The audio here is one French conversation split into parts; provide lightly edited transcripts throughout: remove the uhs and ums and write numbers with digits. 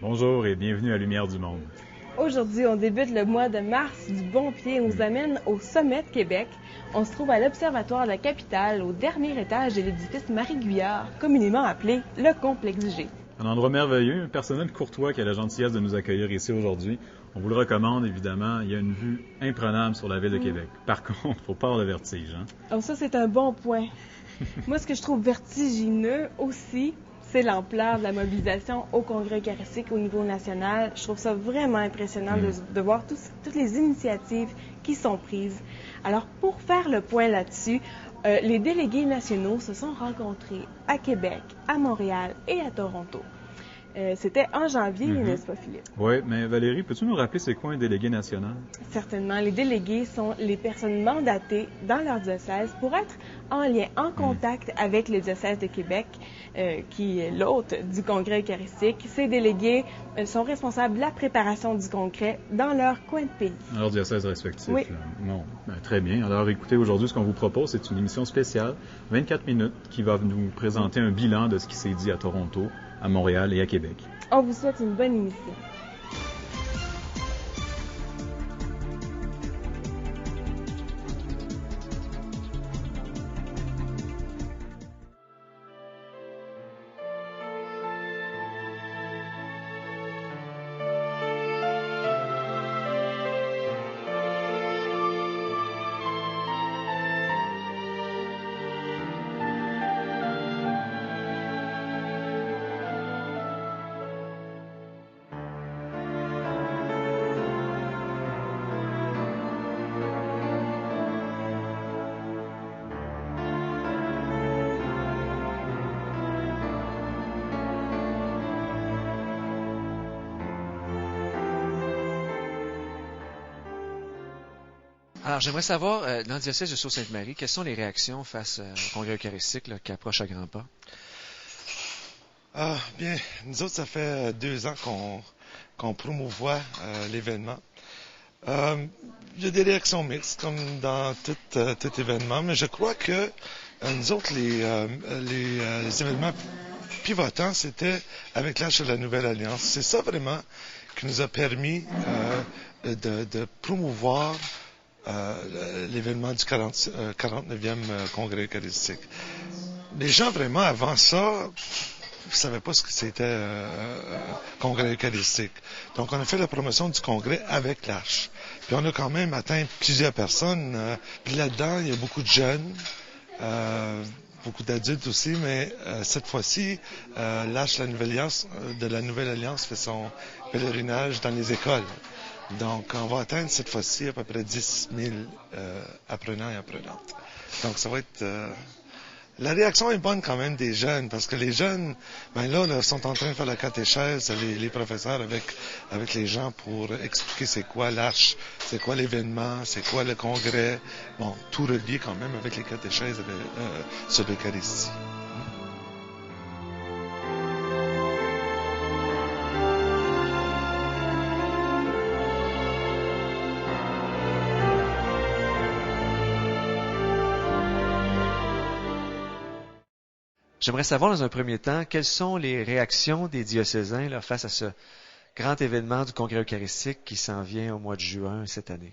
Bonjour et bienvenue à Lumière du Monde. Aujourd'hui, on débute le mois de mars du bon pied et on nous amène au sommet de Québec. On se trouve à l'Observatoire de la capitale, au dernier étage de l'édifice Marie-Guyard, communément appelé le Complexe G. Un endroit merveilleux, un personnel courtois qui a la gentillesse de nous accueillir ici aujourd'hui. On vous le recommande, évidemment. Il y a une vue imprenable sur la ville de Québec. Par contre, faut pas avoir le vertige. Oh, ça, c'est un bon point. Moi, ce que je trouve vertigineux aussi, c'est l'ampleur de la mobilisation au Congrès eucharistique au niveau national. Je trouve ça vraiment impressionnant de voir toutes les initiatives qui sont prises. Alors, pour faire le point là-dessus, les délégués nationaux se sont rencontrés à Québec, à Montréal et à Toronto. C'était en janvier, n'est-ce pas, Philippe? Oui, mais Valérie, peux-tu nous rappeler c'est quoi un délégué national? Certainement. Les délégués sont les personnes mandatées dans leur diocèse pour être en lien, en contact avec le diocèse de Québec, qui est l'hôte du Congrès eucharistique. Ces délégués sont responsables de la préparation du congrès dans leur coin de pays. Dans leur diocèse respectif. Oui. Bon, très bien. Alors écoutez, aujourd'hui, ce qu'on vous propose, c'est une émission spéciale, 24 minutes, qui va nous présenter un bilan de ce qui s'est dit à Toronto, à Montréal et à Québec. On vous souhaite une bonne émission. Alors, j'aimerais savoir, dans le diocèse de Sault-Sainte-Marie, quelles sont les réactions face au Congrès eucharistique là, qui approche à grands pas? Bien, nous autres, ça fait 2 ans qu'on promouvoit l'événement. Il y a des réactions mixtes, comme dans tout événement, mais je crois que nous autres, les événements pivotants, c'était avec l'âge de la Nouvelle Alliance. C'est ça vraiment qui nous a permis de promouvoir l'événement du 49e Congrès eucharistique. Les gens, vraiment, avant ça, ne savaient pas ce que c'était Congrès eucharistique. Donc, on a fait la promotion du Congrès avec l'Arche. Puis, on a quand même atteint plusieurs personnes. Puis là-dedans, il y a beaucoup de jeunes, beaucoup d'adultes aussi, mais cette fois-ci, l'Arche de la Nouvelle Alliance fait son pèlerinage dans les écoles. Donc, on va atteindre cette fois-ci à peu près 10 000 apprenants et apprenantes. Donc, ça va être... La réaction est bonne quand même des jeunes, parce que les jeunes, là, sont en train de faire la catéchèse, les professeurs avec les gens pour expliquer c'est quoi l'Arche, c'est quoi l'événement, c'est quoi le congrès. Bon, tout relié quand même avec les catéchèses sur l'Eucharistie. J'aimerais savoir, dans un premier temps, quelles sont les réactions des diocésains là, face à ce grand événement du Congrès eucharistique qui s'en vient au mois de juin cette année.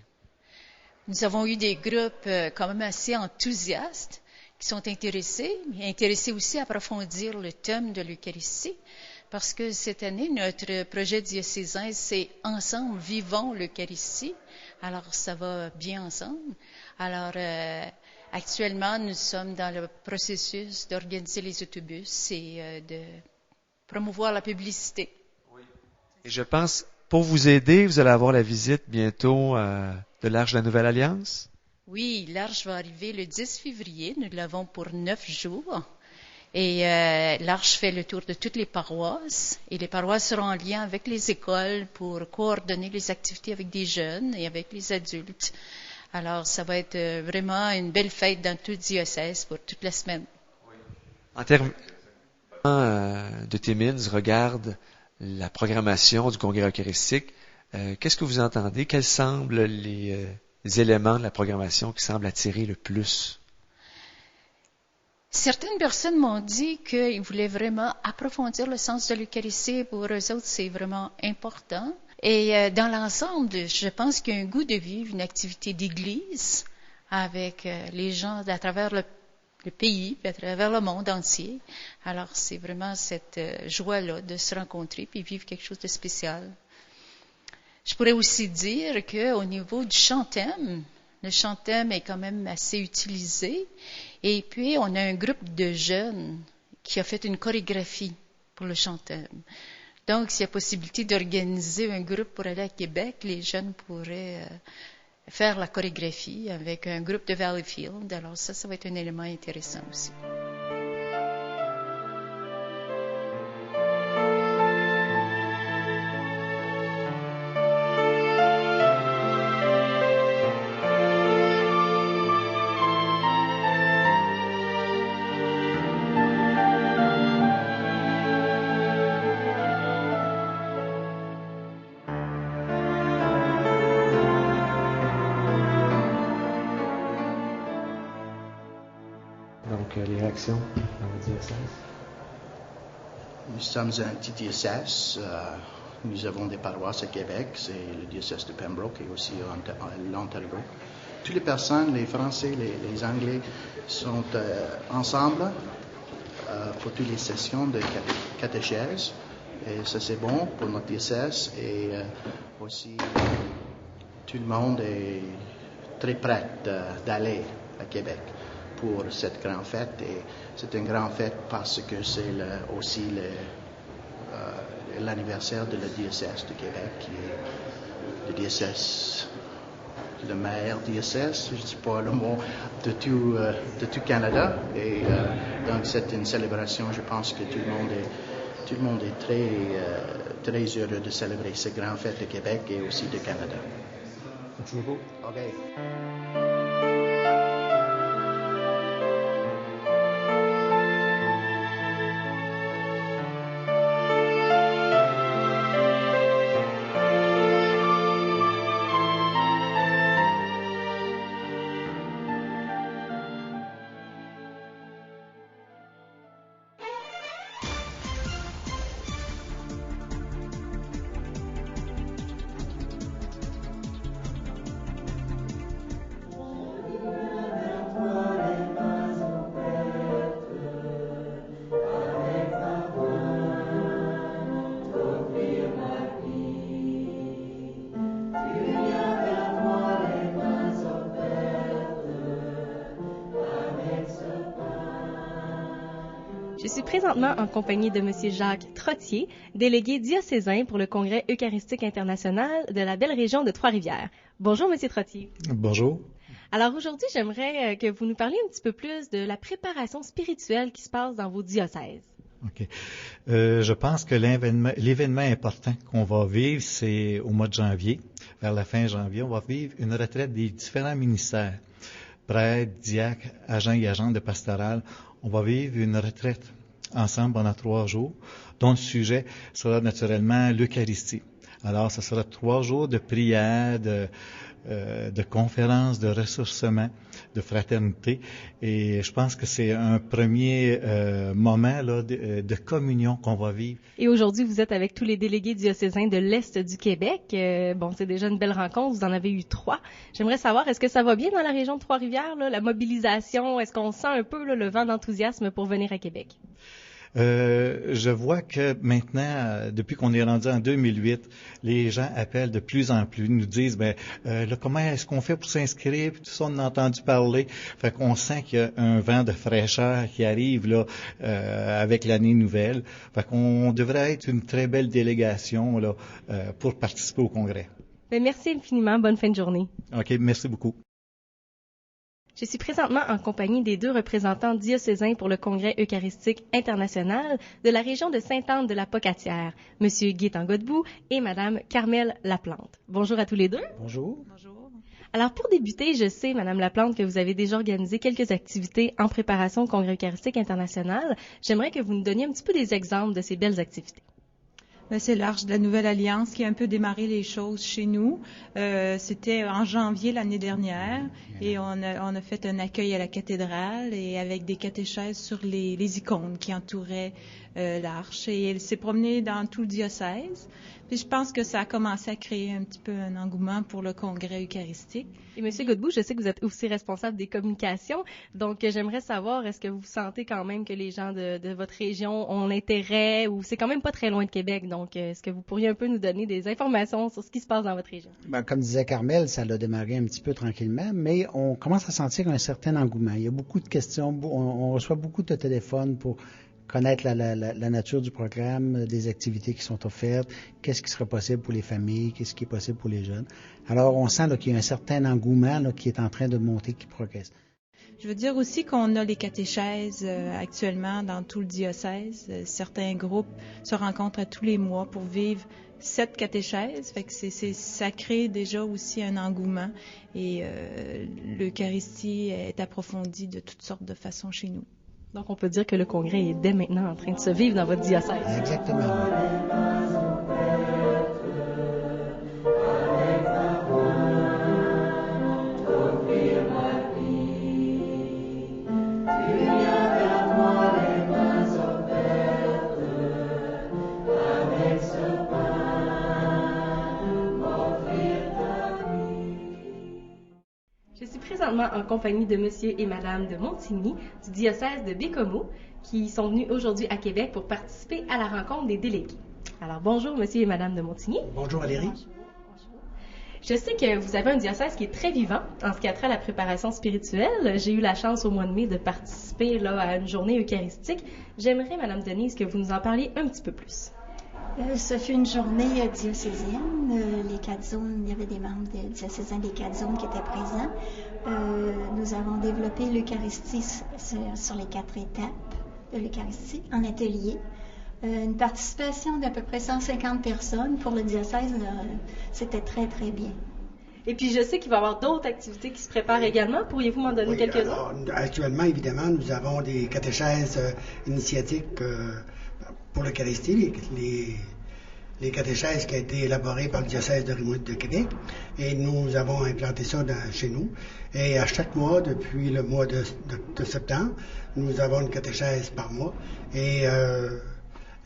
Nous avons eu des groupes quand même assez enthousiastes qui sont intéressés aussi à approfondir le thème de l'Eucharistie, parce que cette année, notre projet diocésain, c'est « Ensemble, vivons l'Eucharistie ». Alors, ça va bien ensemble. Alors, actuellement, nous sommes dans le processus d'organiser les autobus et de promouvoir la publicité. Oui. Et je pense, pour vous aider, vous allez avoir la visite bientôt de l'Arche de la Nouvelle Alliance. Oui, l'Arche va arriver le 10 février. Nous l'avons pour 9 jours. Et l'Arche fait le tour de toutes les paroisses. Et les paroisses seront en lien avec les écoles pour coordonner les activités avec des jeunes et avec les adultes. Alors, ça va être vraiment une belle fête dans tout le diocèse pour toute la semaine. En termes de Timmins regarde la programmation du Congrès eucharistique, qu'est-ce que vous entendez? Quels semblent les éléments de la programmation qui semblent attirer le plus? Certaines personnes m'ont dit qu'ils voulaient vraiment approfondir le sens de l'Eucharistie. Pour eux autres, c'est vraiment important. Et dans l'ensemble, je pense qu'il y a un goût de vivre une activité d'église avec les gens à travers le pays, puis à travers le monde entier. Alors, c'est vraiment cette joie-là de se rencontrer puis vivre quelque chose de spécial. Je pourrais aussi dire qu'au niveau du chant-thème, le chant-thème est quand même assez utilisé. Et puis, on a un groupe de jeunes qui a fait une chorégraphie pour le chant-thème. Donc, s'il y a possibilité d'organiser un groupe pour aller à Québec, les jeunes pourraient faire la chorégraphie avec un groupe de Valleyfield. Alors ça va être un élément intéressant aussi. Les réactions dans le diocèse? Nous sommes un petit diocèse. Nous avons des paroisses à Québec, c'est le diocèse de Pembroke et aussi l'Ontario. Toutes les personnes, les Français, les Anglais, sont ensemble pour toutes les sessions de catéchèse. Et ça, c'est bon pour notre diocèse. Et aussi, tout le monde est très prêt d'aller à Québec pour cette grande fête. Et c'est une grande fête parce que c'est aussi l'anniversaire de le diocèse de Québec, qui est le diocèse, le meilleur diocèse, je ne sais pas le mot, de tout Canada. Et donc c'est une célébration, je pense que tout le monde est très heureux de célébrer cette grande fête de Québec et aussi de Canada. Merci beaucoup. Okay. Je suis présentement en compagnie de M. Jacques Trottier, délégué diocésain pour le Congrès eucharistique international de la belle région de Trois-Rivières. Bonjour, M. Trottier. Bonjour. Alors aujourd'hui, j'aimerais que vous nous parliez un petit peu plus de la préparation spirituelle qui se passe dans vos diocèses. OK. Je pense que l'événement important qu'on va vivre, c'est au mois de janvier. Vers la fin janvier, on va vivre une retraite des différents ministères. Prêtres, diacres, agents et agentes de pastoral. On va vivre une retraite ensemble pendant 3 jours, dont le sujet sera naturellement l'Eucharistie. Alors, ce sera 3 jours de prière, de conférences, de ressourcement, de fraternité. Et je pense que c'est un premier moment là, de communion qu'on va vivre. Et aujourd'hui, vous êtes avec tous les délégués diocésains de l'Est du Québec. Bon, c'est déjà une belle rencontre. Vous en avez eu 3. J'aimerais savoir, est-ce que ça va bien dans la région de Trois-Rivières, là, la mobilisation? Est-ce qu'on sent un peu là, le vent d'enthousiasme pour venir à Québec? Je vois que maintenant, depuis qu'on est rendu en 2008, les gens appellent de plus en plus, nous disent, comment est-ce qu'on fait pour s'inscrire? Puis tout ça, on a entendu parler. Fait qu'on sent qu'il y a un vent de fraîcheur qui arrive là avec l'année nouvelle. Fait qu'on devrait être une très belle délégation là pour participer au congrès. Merci infiniment. Bonne fin de journée. OK, merci beaucoup. Je suis présentement en compagnie des 2 représentants diocésains pour le Congrès eucharistique international de la région de Sainte-Anne-de-la-Pocatière, M. Gaétan Godbout et Mme Carmelle Laplante. Bonjour à tous les 2. Bonjour. Bonjour. Alors, pour débuter, je sais, Mme Laplante, que vous avez déjà organisé quelques activités en préparation au Congrès eucharistique international. J'aimerais que vous nous donniez un petit peu des exemples de ces belles activités. C'est l'Arche de la Nouvelle Alliance qui a un peu démarré les choses chez nous. C'était en janvier l'année dernière et on a fait un accueil à la cathédrale et avec des catéchèses sur les icônes qui entouraient l'Arche. Et elle s'est promenée dans tout le diocèse. Puis je pense que ça a commencé à créer un petit peu un engouement pour le congrès eucharistique. Et M. Godbout, je sais que vous êtes aussi responsable des communications, donc j'aimerais savoir, est-ce que vous sentez quand même que les gens de votre région ont l'intérêt, ou c'est quand même pas très loin de Québec, donc est-ce que vous pourriez un peu nous donner des informations sur ce qui se passe dans votre région? Comme disait Carmel, ça a démarré un petit peu tranquillement, mais on commence à sentir un certain engouement. Il y a beaucoup de questions, on reçoit beaucoup de téléphones pour connaître la nature du programme, des activités qui sont offertes, qu'est-ce qui serait possible pour les familles, qu'est-ce qui est possible pour les jeunes. Alors, on sent qu'il y a un certain engouement qui est en train de monter, qui progresse. Je veux dire aussi qu'on a les catéchèses actuellement dans tout le diocèse. Certains groupes se rencontrent à tous les mois pour vivre 7 catéchèses. Fait que ça crée déjà aussi un engouement et l'Eucharistie est approfondie de toutes sortes de façons chez nous. Donc, on peut dire que le congrès est dès maintenant en train de se vivre dans votre diocèse. Exactement. Je suis présentement en compagnie de Monsieur et Madame de Montigny du diocèse de Bécomo qui sont venus aujourd'hui à Québec pour participer à la rencontre des délégués. Alors bonjour Monsieur et Madame de Montigny. Bonjour Valérie. Bonjour. Je sais que vous avez un diocèse qui est très vivant en ce qui a trait à la préparation spirituelle. J'ai eu la chance au mois de mai de participer à une journée eucharistique. J'aimerais, Madame Denise, que vous nous en parliez un petit peu plus. Ce fut une journée diocésaine. Les 4 zones, il y avait des membres diocésains des 4 zones qui étaient présents. Nous avons développé l'Eucharistie sur les 4 étapes de l'Eucharistie en atelier. Une participation d'à peu près 150 personnes pour le diocèse, c'était très, très bien. Et puis, je sais qu'il va y avoir d'autres activités qui se préparent également. Pourriez-vous m'en donner quelques-unes? Actuellement, évidemment, nous avons des catéchèses initiatiques pour l'Eucharistie, les catéchèses qui ont été élaborées par le diocèse de Rimouski de Québec. Et nous avons implanté ça chez nous. Et à chaque mois, depuis le mois de septembre, nous avons une catéchèse par mois. Et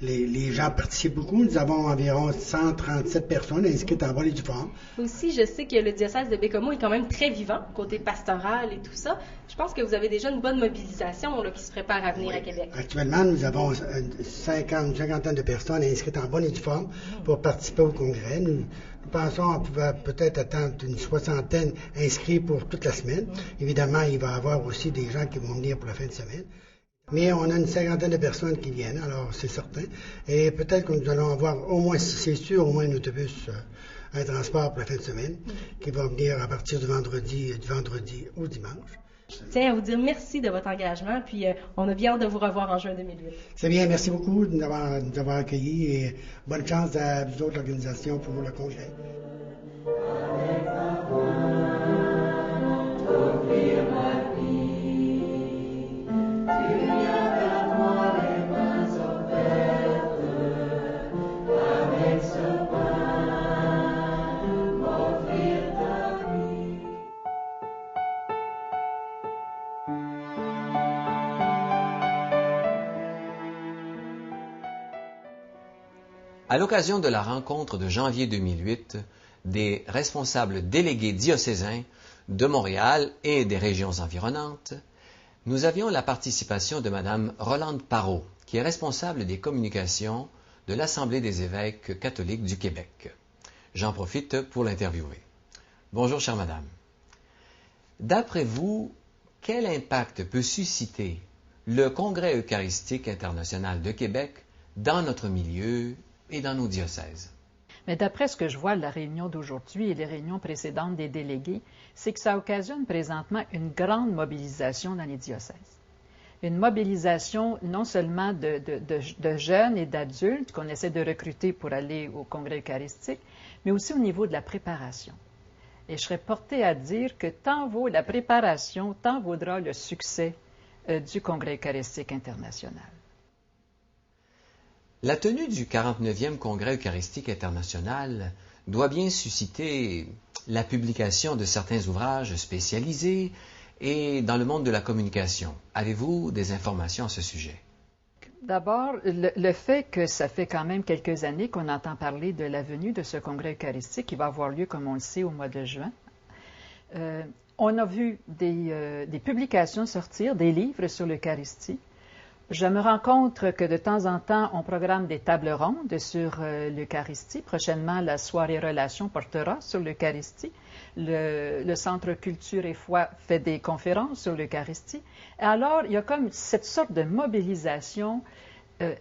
les gens participent beaucoup. Nous avons environ 137 personnes inscrites en bonne et due forme. Aussi, je sais que le diocèse de Bécomo est quand même très vivant, côté pastoral et tout ça. Je pense que vous avez déjà une bonne mobilisation qui se prépare à venir à Québec. Actuellement, nous avons une cinquantaine de personnes inscrites en bonne et due forme pour participer au congrès. Nous pensons qu'on pouvait peut-être attendre une 60aine inscrits pour toute la semaine. Évidemment, il va y avoir aussi des gens qui vont venir pour la fin de semaine. Mais on a une 50aine de personnes qui viennent, alors c'est certain. Et peut-être que nous allons avoir au moins, c'est sûr, au moins un autobus, un transport pour la fin de semaine, qui va venir à partir du vendredi au dimanche. Je tiens à vous dire merci de votre engagement, puis on a bien hâte de vous revoir en juin 2008. C'est bien, merci beaucoup de nous avoir accueillis et bonne chance à vous autres l'organisation pour le congrès. À l'occasion de la rencontre de janvier 2008 des responsables délégués diocésains de Montréal et des régions environnantes, nous avions la participation de Mme Rolande Parot, qui est responsable des communications de l'Assemblée des évêques catholiques du Québec. J'en profite pour l'interviewer. Bonjour, chère Madame. D'après vous, quel impact peut susciter le Congrès eucharistique international de Québec dans notre milieu et dans nos diocèses? Mais d'après ce que je vois de la réunion d'aujourd'hui et les réunions précédentes des délégués, c'est que ça occasionne présentement une grande mobilisation dans les diocèses. Une mobilisation non seulement de jeunes et d'adultes qu'on essaie de recruter pour aller au Congrès eucharistique, mais aussi au niveau de la préparation. Et je serais portée à dire que tant vaut la préparation, tant vaudra le succès du Congrès eucharistique international. La tenue du 49e Congrès eucharistique international doit bien susciter la publication de certains ouvrages spécialisés et dans le monde de la communication. Avez-vous des informations à ce sujet? D'abord, le fait que ça fait quand même quelques années qu'on entend parler de la venue de ce congrès eucharistique qui va avoir lieu, comme on le sait, au mois de juin. On a vu des publications sortir, des livres sur l'Eucharistie. Je me rends compte que de temps en temps, on programme des tables rondes sur l'Eucharistie. Prochainement, la soirée Relations portera sur l'Eucharistie. Le Centre Culture et Foi fait des conférences sur l'Eucharistie. Alors, il y a comme cette sorte de mobilisation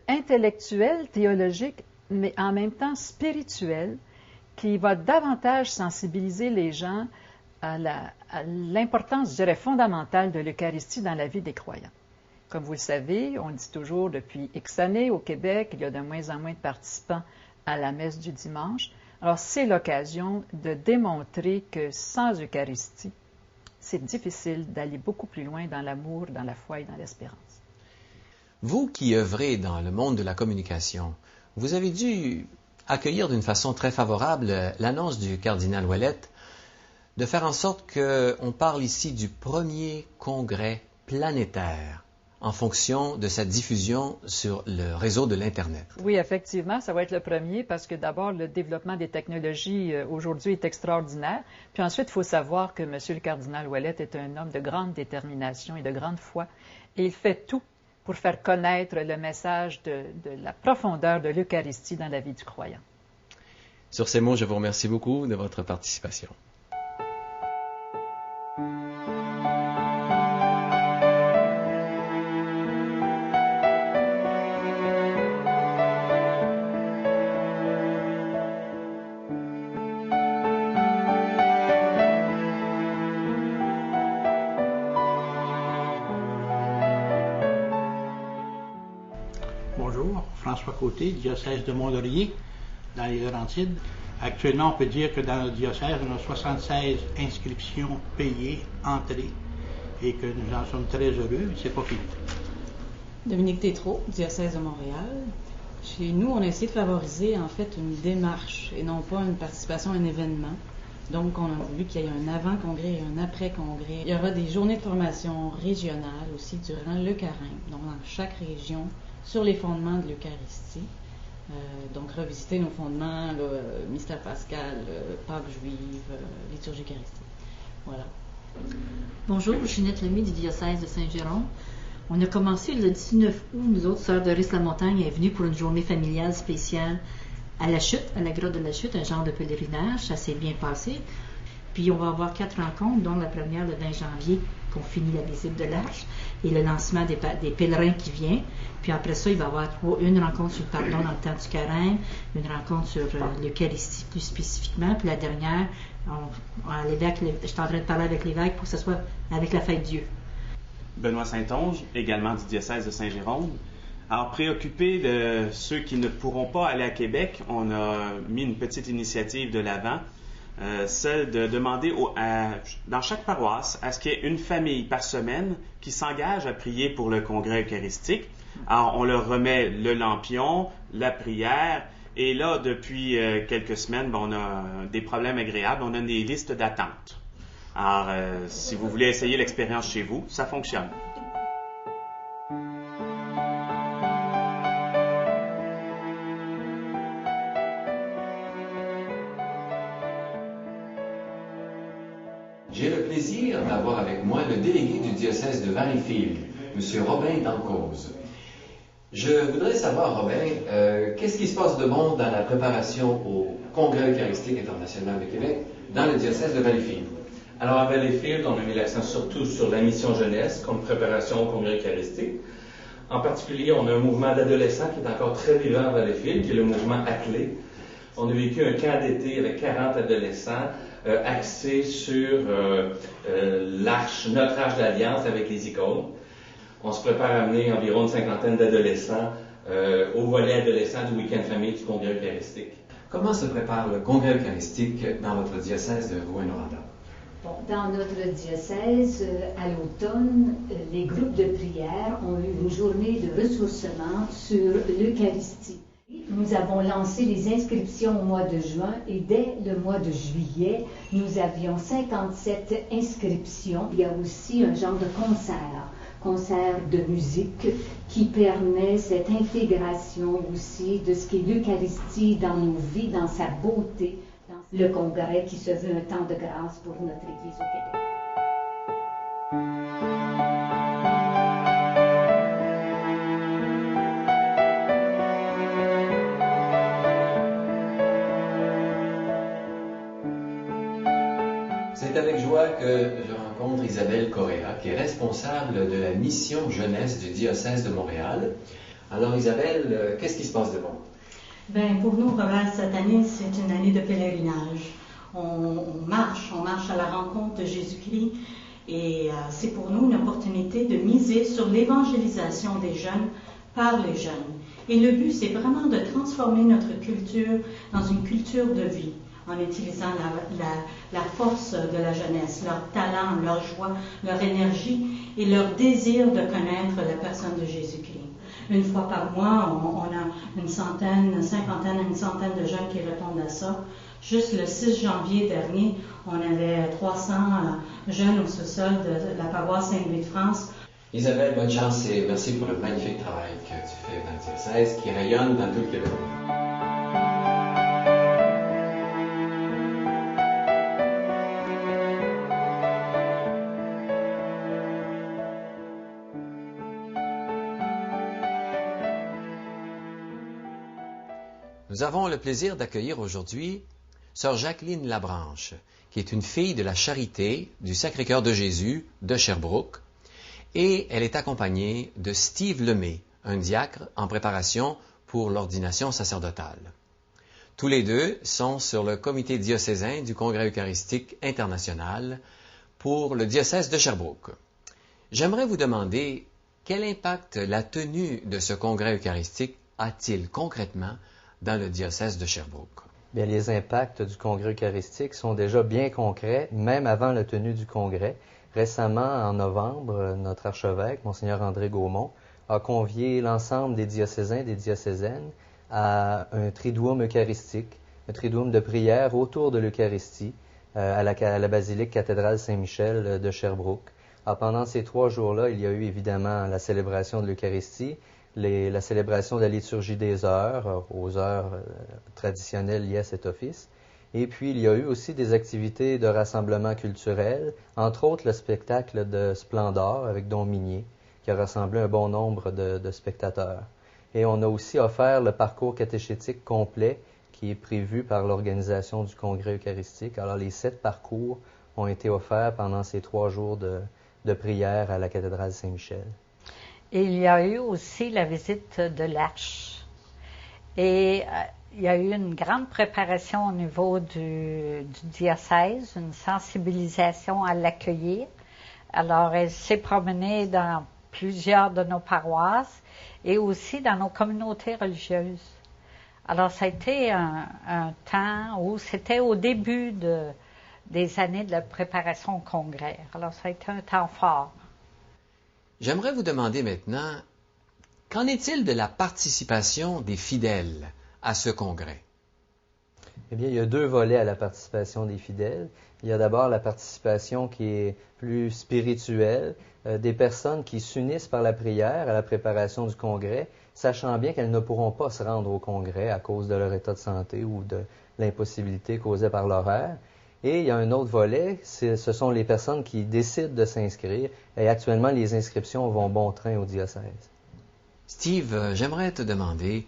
intellectuelle, théologique, mais en même temps spirituelle, qui va davantage sensibiliser les gens à l'importance, je dirais, fondamentale de l'Eucharistie dans la vie des croyants. Comme vous le savez, on dit toujours depuis X années au Québec, il y a de moins en moins de participants à la messe du dimanche. Alors, c'est l'occasion de démontrer que sans Eucharistie, c'est difficile d'aller beaucoup plus loin dans l'amour, dans la foi et dans l'espérance. Vous qui œuvrez dans le monde de la communication, vous avez dû accueillir d'une façon très favorable l'annonce du cardinal Ouellette de faire en sorte qu'on parle ici du premier congrès planétaire en fonction de sa diffusion sur le réseau de l'Internet. Oui, effectivement, ça va être le premier parce que d'abord, le développement des technologies aujourd'hui est extraordinaire. Puis ensuite, il faut savoir que M. le cardinal Ouellette est un homme de grande détermination et de grande foi. Et il fait tout pour faire connaître le message de la profondeur de l'Eucharistie dans la vie du croyant. Sur ces mots, je vous remercie beaucoup de votre participation. Bonjour, François Côté, diocèse de Mont-Laurier, dans les Laurentides. Actuellement, on peut dire que dans notre diocèse, on a 76 inscriptions payées, entrées, et que nous en sommes très heureux, mais c'est pas fini. Dominique Tétrault, diocèse de Montréal. Chez nous, on a essayé de favoriser en fait une démarche et non pas une participation à un événement. Donc, on a voulu qu'il y ait un avant-congrès et un après-congrès. Il y aura des journées de formation régionales aussi durant le carême, donc dans chaque région, sur les fondements de l'Eucharistie. Donc, revisiter nos fondements, mystère pascal, Pâques juive, liturgie eucharistique. Voilà. Bonjour, Ginette Lemay du diocèse de Saint-Jérôme. On a commencé le 19 août, nous autres, Sœurs de Ris-la-Montagne est venue pour une journée familiale spéciale à la Chute, à la grotte de la Chute, un genre de pèlerinage. Ça s'est bien passé. Puis on va avoir 4 rencontres, dont la première le 20 janvier, qu'on finit la visite de l'Arche, et le lancement des pèlerins qui vient. Puis après ça, il va y avoir une rencontre sur le pardon dans le temps du carême, une rencontre sur l'Eucharistie plus spécifiquement, puis la dernière, je suis en train de parler avec l'évêque pour que ce soit avec la fête Dieu. Benoît Saint-Onge, également du diocèse de Saint-Jérôme. Alors, préoccupé de ceux qui ne pourront pas aller à Québec, on a mis une petite initiative de l'avant, celle de demander dans chaque paroisse à ce qu'il y ait une famille par semaine qui s'engage à prier pour le congrès eucharistique. Alors, on leur remet le lampion, la prière, et là, depuis quelques semaines, on a des problèmes agréables, on a des listes d'attente. Alors, si vous voulez essayer l'expérience chez vous, ça fonctionne. J'ai le plaisir d'avoir avec moi le délégué du diocèse de Valleyfield, M. Robin Dancause. Je voudrais savoir, Robin, qu'est-ce qui se passe de bon dans la préparation au Congrès eucharistique international de Québec dans le diocèse de Valleyfield? Alors, à Valleyfield, on a mis l'accent surtout sur la mission jeunesse comme préparation au Congrès eucharistique. En particulier, on a un mouvement d'adolescents qui est encore très vivant à Valleyfield, qui est le mouvement ACLÉ. On a vécu un camp d'été avec 40 adolescents axé sur l'Arche, notre Arche d'Alliance avec les icônes. On se prépare à amener environ une 50aine d'adolescents au volet adolescent du week-end famille du Congrès eucharistique. Comment se prépare le Congrès eucharistique dans votre diocèse de Rouyn-Noranda? Bon, dans notre diocèse, à l'automne, les groupes de prière ont eu une journée de ressourcement sur l'Eucharistie. Nous avons lancé les inscriptions au mois de juin et dès le mois de juillet, nous avions 57 inscriptions. Il y a aussi un genre de concert de musique qui permet cette intégration aussi de ce qu'est l'Eucharistie dans nos vies, dans sa beauté, dans le congrès qui se veut un temps de grâce pour notre Église au Québec. C'est avec joie que je rencontre Isabelle Correa, qui est responsable de la mission jeunesse du diocèse de Montréal. Alors Isabelle, qu'est-ce qui se passe de bon? Bien, pour nous, Robert, cette année, c'est une année de pèlerinage. On marche à la rencontre de Jésus-Christ et c'est pour nous une opportunité de miser sur l'évangélisation des jeunes par les jeunes. Et le but, c'est vraiment de transformer notre culture dans une culture de vie, en utilisant la force de la jeunesse, leur talent, leur joie, leur énergie et leur désir de connaître la personne de Jésus-Christ. Une fois par mois, on a une centaine de jeunes qui répondent à ça. Juste le 6 janvier dernier, on avait 300 jeunes au sous-sol de la paroisse Saint-Louis de France. Isabelle, bonne chance et merci pour le magnifique travail que tu fais dans le diocèse qui rayonne dans tout le Québec. Nous avons le plaisir d'accueillir aujourd'hui Sœur Jacqueline Labranche, qui est une fille de la Charité du Sacré-Cœur de Jésus de Sherbrooke, et elle est accompagnée de Steve Lemay, un diacre en préparation pour l'ordination sacerdotale. Tous les deux sont sur le comité diocésain du Congrès eucharistique international pour le diocèse de Sherbrooke. J'aimerais vous demander quel impact la tenue de ce congrès eucharistique a-t-il concrètement dans le diocèse de Sherbrooke? Bien, les impacts du congrès eucharistique sont déjà bien concrets, même avant la tenue du congrès. Récemment, en novembre, notre archevêque, Monseigneur André Gaumont, a convié l'ensemble des diocésains et des diocésaines à un triduum eucharistique, un triduum de prière autour de l'Eucharistie à la basilique cathédrale Saint-Michel de Sherbrooke. Alors, pendant ces 3 jours-là, il y a eu évidemment la célébration de l'Eucharistie, la célébration de la liturgie des heures, aux heures traditionnelles liées à cet office. Et puis, il y a eu aussi des activités de rassemblement culturel, entre autres le spectacle de Splendor avec Don Minier, qui a rassemblé un bon nombre de spectateurs. Et on a aussi offert le parcours catéchétique complet qui est prévu par l'organisation du Congrès eucharistique. Alors, les 7 parcours ont été offerts pendant ces 3 jours de prière à la cathédrale Saint-Michel. Et il y a eu aussi la visite de l'Arche. Et il y a eu une grande préparation au niveau du diocèse, une sensibilisation à l'accueillir. Alors, elle s'est promenée dans plusieurs de nos paroisses et aussi dans nos communautés religieuses. Alors, ça a été un temps où c'était au début des années de la préparation au congrès. Alors, ça a été un temps fort. J'aimerais vous demander maintenant, qu'en est-il de la participation des fidèles à ce congrès? Eh bien, il y a 2 volets à la participation des fidèles. Il y a d'abord la participation qui est plus spirituelle, des personnes qui s'unissent par la prière à la préparation du congrès, sachant bien qu'elles ne pourront pas se rendre au congrès à cause de leur état de santé ou de l'impossibilité causée par l'horaire. Et il y a un autre volet, ce sont les personnes qui décident de s'inscrire. Et actuellement, les inscriptions vont bon train au diocèse. Steve, j'aimerais te demander,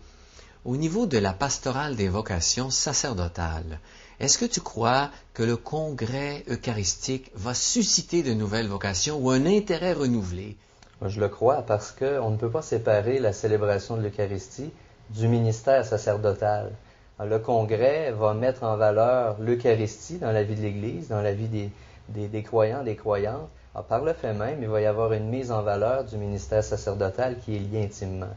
au niveau de la pastorale des vocations sacerdotales, est-ce que tu crois que le congrès eucharistique va susciter de nouvelles vocations ou un intérêt renouvelé? Je le crois parce qu'on ne peut pas séparer la célébration de l'Eucharistie du ministère sacerdotal. Le congrès va mettre en valeur l'Eucharistie dans la vie de l'Église, dans la vie des croyants, des croyantes. Alors, par le fait même, il va y avoir une mise en valeur du ministère sacerdotal qui est lié intimement.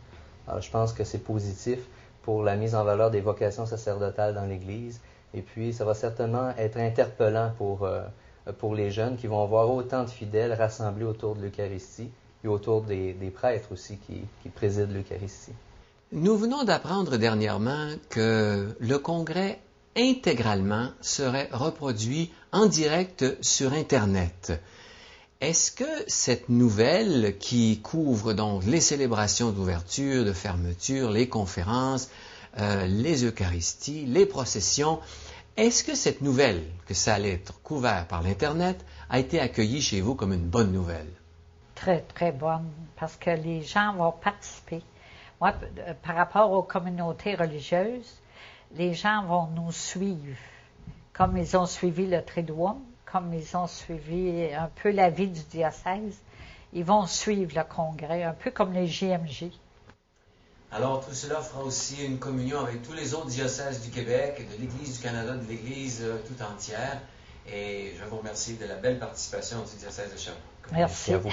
Alors, je pense que c'est positif pour la mise en valeur des vocations sacerdotales dans l'Église. Et puis, ça va certainement être interpellant pour les jeunes qui vont voir autant de fidèles rassemblés autour de l'Eucharistie et autour des prêtres aussi qui président l'Eucharistie. Nous venons d'apprendre dernièrement que le congrès intégralement serait reproduit en direct sur Internet. Est-ce que cette nouvelle qui couvre donc les célébrations d'ouverture, de fermeture, les conférences, les Eucharisties, les processions, est-ce que cette nouvelle, que ça allait être couvert par l'Internet, a été accueillie chez vous comme une bonne nouvelle? Très, très bonne, parce que les gens vont participer. Moi, par rapport aux communautés religieuses, les gens vont nous suivre, comme ils ont suivi le Triduum, comme ils ont suivi un peu la vie du diocèse. Ils vont suivre le congrès, un peu comme les JMJ. Alors, tout cela fera aussi une communion avec tous les autres diocèses du Québec, de l'Église du Canada, de l'Église tout entière. Et je vous remercie de la belle participation du diocèse de Sherbrooke. Merci à vous.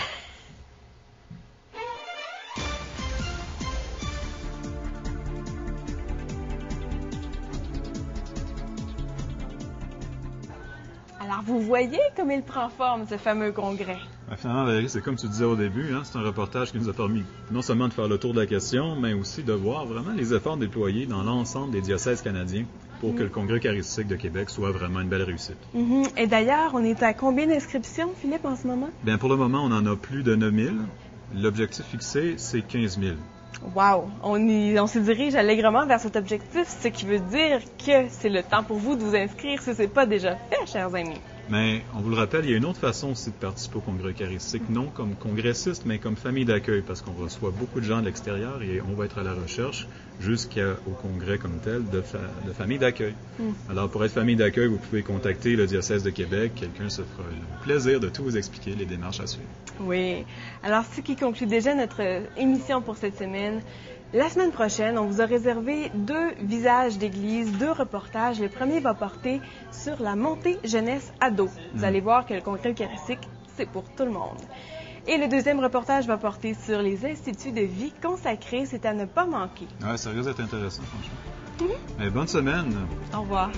Alors, vous voyez comme il prend forme, ce fameux congrès. Finalement, Valérie, c'est comme tu disais au début, c'est un reportage qui nous a permis non seulement de faire le tour de la question, mais aussi de voir vraiment les efforts déployés dans l'ensemble des diocèses canadiens pour que le Congrès eucharistique de Québec soit vraiment une belle réussite. Et d'ailleurs, on est à combien d'inscriptions, Philippe, en ce moment? Bien, pour le moment, on en a plus de 9000. L'objectif fixé, c'est 15 000. Wow! On se dirige allègrement vers cet objectif, ce qui veut dire que c'est le temps pour vous de vous inscrire si ce n'est pas déjà fait, chers amis. Mais, on vous le rappelle, il y a une autre façon aussi de participer au Congrès eucharistique, non comme congressiste, mais comme famille d'accueil, parce qu'on reçoit beaucoup de gens de l'extérieur et on va être à la recherche jusqu'au Congrès comme tel de famille d'accueil. Alors, pour être famille d'accueil, vous pouvez contacter le diocèse de Québec. Quelqu'un se fera le plaisir de tout vous expliquer, les démarches à suivre. Oui. Alors, ce qui conclut déjà notre émission pour cette semaine. La semaine prochaine, on vous a réservé 2 visages d'église, 2 reportages. Le premier va porter sur la montée jeunesse ado. Vous allez voir que le congrès eucharistique, c'est pour tout le monde. Et le deuxième reportage va porter sur les instituts de vie consacrés. C'est à ne pas manquer. Ouais, ça risque d'être intéressant, franchement. Mais bonne semaine. Au revoir.